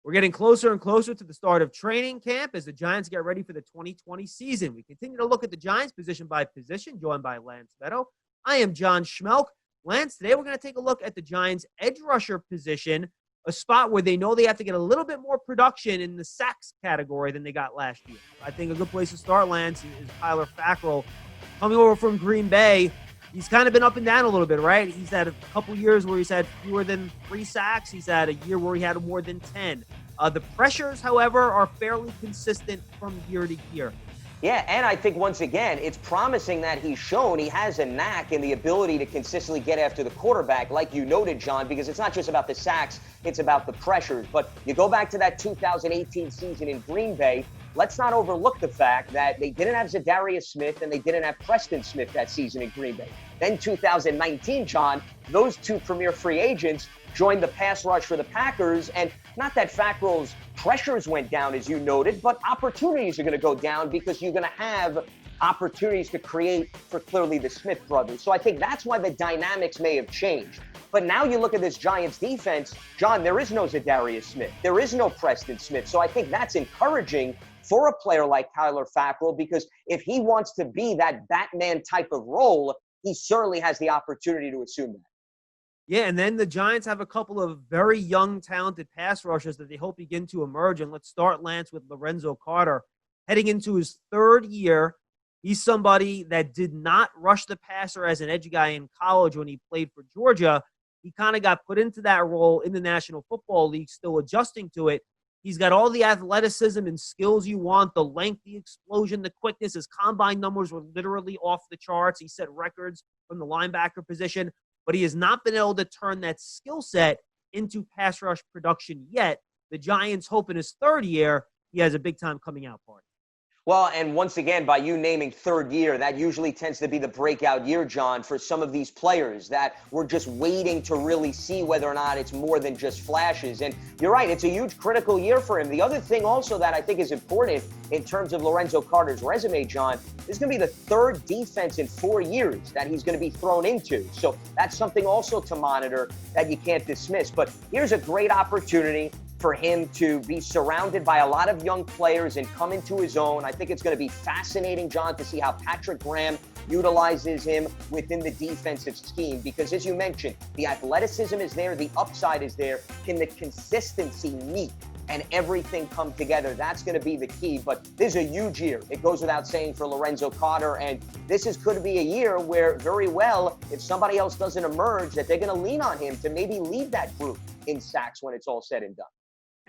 We're getting closer and closer to the start of training camp as the Giants get ready for the 2020 season. We continue to look at the Giants position by position, joined by Lance Meadow. I am John Schmelk. Lance, today we're going to take a look at the Giants' edge rusher position, a spot where they know they have to get a little bit more production in the sacks category than they got last year. I think a good place to start, Lance, is Tyler Facult. Coming over from Green Bay, he's kind of been up and down a little bit, right? He's had a couple years where he's had fewer than 3 sacks. He's had a year where he had more than 10. The pressures, however, are fairly consistent from year to year. Yeah, and I think once again, it's promising that he's shown he has a knack and the ability to consistently get after the quarterback, like you noted, John, because it's not just about the sacks, it's about the pressures. But you go back to that 2018 season in Green Bay, let's not overlook the fact that they didn't have Zadarius Smith and they didn't have Preston Smith that season in Green Bay. Then 2019, John, those 2 premier free agents joined the pass rush for the Packers. And not that Fackrell's pressures went down, as you noted, but opportunities are going to go down because you're going to have opportunities to create for clearly the Smith brothers. So I think that's why the dynamics may have changed. But now you look at this Giants defense, John, there is no Zadarius Smith. There is no Preston Smith. So I think that's encouraging for a player like Tyler Fackrell, because if he wants to be that Batman type of role, he certainly has the opportunity to assume that. Yeah, and then the Giants have a couple of very young, talented pass rushers that they hope begin to emerge. And let's start, Lance, with Lorenzo Carter. Heading into his 3rd year, he's somebody that did not rush the passer as an edge guy in college when he played for Georgia. He kind of got put into that role in the National Football League, still adjusting to it. He's got all the athleticism and skills you want, the length, the explosion, the quickness. His combine numbers were literally off the charts. He set records from the linebacker position, but he has not been able to turn that skill set into pass rush production yet. The Giants hope in his 3rd year, he has a big-time coming-out party. Well, and once again, by you naming 3rd year, that usually tends to be the breakout year, John, for some of these players that we're just waiting to really see whether or not it's more than just flashes. And you're right, it's a huge critical year for him. The other thing also that I think is important in terms of Lorenzo Carter's resume, John, this is going to be the 3rd defense in 4 years that he's going to be thrown into. So that's something also to monitor that you can't dismiss. But here's a great opportunity for him to be surrounded by a lot of young players and come into his own. I think it's going to be fascinating, John, to see how Patrick Graham utilizes him within the defensive scheme, because as you mentioned, the athleticism is there, the upside is there. Can the consistency meet and everything come together? That's going to be the key. But this is a huge year. It goes without saying for Lorenzo Carter. And could be a year where very well, if somebody else doesn't emerge, that they're going to lean on him to maybe lead that group in sacks when it's all said and done.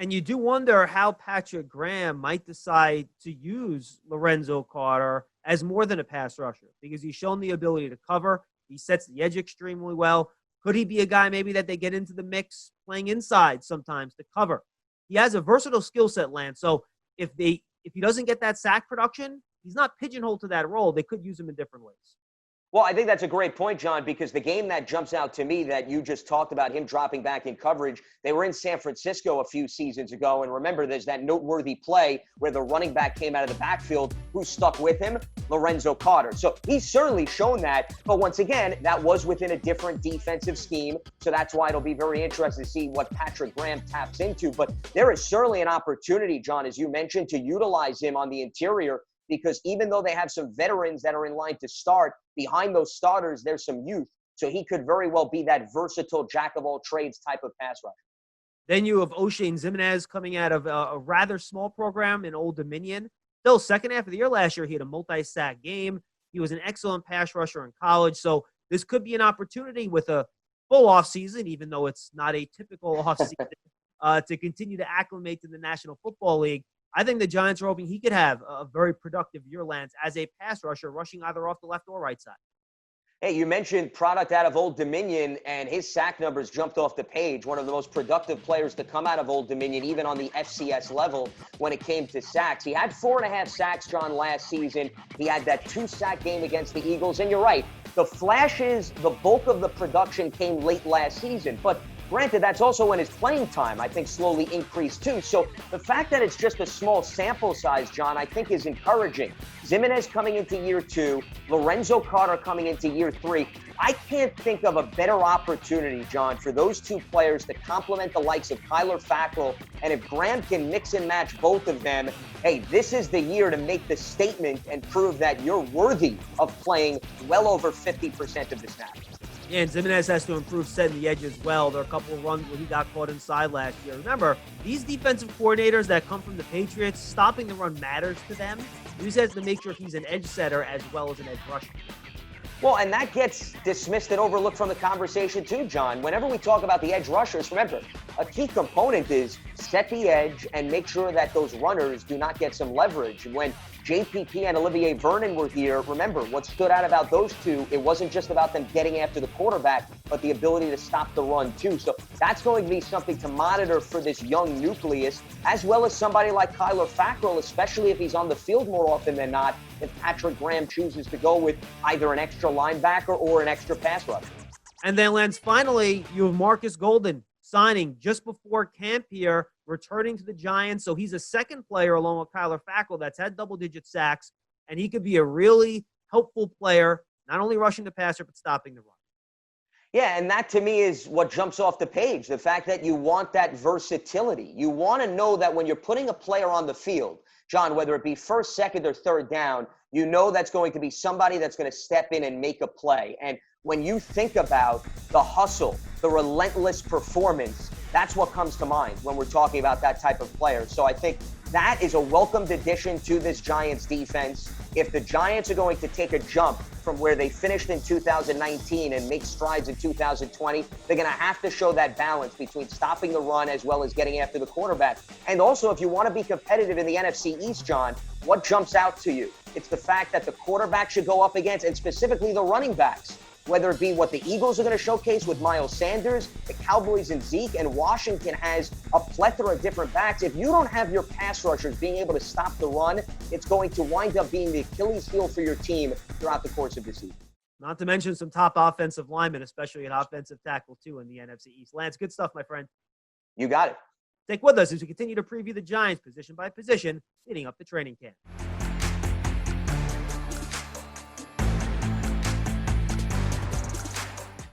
And you do wonder how Patrick Graham might decide to use Lorenzo Carter as more than a pass rusher, because he's shown the ability to cover. He sets the edge extremely well. Could he be a guy maybe that they get into the mix playing inside sometimes to cover? He has a versatile skill set, Lance. So if he doesn't get that sack production, he's not pigeonholed to that role. They could use him in different ways. Well, I think that's a great point, John, because the game that jumps out to me that you just talked about, him dropping back in coverage, they were in San Francisco a few seasons ago. And remember, there's that noteworthy play where the running back came out of the backfield. Who stuck with him? Lorenzo Carter. So he's certainly shown that. But once again, that was within a different defensive scheme. So that's why it'll be very interesting to see what Patrick Graham taps into. But there is certainly an opportunity, John, as you mentioned, to utilize him on the interior, because even though they have some veterans that are in line to start, behind those starters, there's some youth. So he could very well be that versatile jack-of-all-trades type of pass rusher. Then you have Ximena coming out of a rather small program in Old Dominion. Still, 2nd half of the year last year, he had a multi-sack game. He was an excellent pass rusher in college. So this could be an opportunity with a full offseason, even though it's not a typical offseason, to continue to acclimate to the National Football League. I think the Giants are hoping he could have a very productive year, Lance, as a pass rusher, rushing either off the left or right side. Hey, you mentioned product out of Old Dominion, and his sack numbers jumped off the page. One of the most productive players to come out of Old Dominion, even on the FCS level when it came to sacks. He had 4.5 sacks, John, last season. He had that 2-sack game against the Eagles. And you're right, the flashes, the bulk of the production came late last season. But granted, that's also when his playing time, I think, slowly increased too. So the fact that it's just a small sample size, John, I think is encouraging. Ximena coming into year 2, Lorenzo Carter coming into year 3. I can't think of a better opportunity, John, for those two players to complement the likes of Kyler Fackrell. And if Graham can mix and match both of them, hey, this is the year to make the statement and prove that you're worthy of playing well over 50% of the snaps. Yeah, and Ximena has to improve setting the edge as well. There are a couple of runs where he got caught inside last year. Remember, these defensive coordinators that come from the Patriots, stopping the run matters to them. He just has to make sure he's an edge setter as well as an edge rusher. Well, and that gets dismissed and overlooked from the conversation too, John. Whenever we talk about the edge rushers, remember, a key component is set the edge and make sure that those runners do not get some leverage. When JPP and Olivier Vernon were here, remember, what stood out about those two, it wasn't just about them getting after the quarterback, but the ability to stop the run too. So that's going to be something to monitor for this young nucleus, as well as somebody like Kyler Fackrell, especially if he's on the field more often than not, if Patrick Graham chooses to go with either an extra linebacker or an extra pass rusher. And then, Lance, finally, you have Marcus Golden signing just before camp here, returning to the Giants. So he's a second player along with Kyler Fackrell that's had double-digit sacks, and he could be a really helpful player, not only rushing the passer, but stopping the run. Yeah, and that to me is what jumps off the page, the fact that you want that versatility. You want to know that when you're putting a player on the field, John, whether it be first, second, or third down, you know that's going to be somebody that's going to step in and make a play. And when you think about the hustle, the relentless performance, that's what comes to mind when we're talking about that type of player. So I think that is a welcomed addition to this Giants defense. If the Giants are going to take a jump from where they finished in 2019 and make strides in 2020, they're going to have to show that balance between stopping the run as well as getting after the quarterback. And also, if you want to be competitive in the NFC East, John, what jumps out to you? It's the fact that the quarterback should go up against, and specifically the running backs, whether it be what the Eagles are going to showcase with Miles Sanders, the Cowboys and Zeke, and Washington has a plethora of different backs. If you don't have your pass rushers being able to stop the run, it's going to wind up being the Achilles heel for your team throughout the course of the season. Not to mention some top offensive linemen, especially at offensive tackle, too, in the NFC East. Lance, good stuff, my friend. You got it. Stick with us as we continue to preview the Giants position by position leading up to training camp.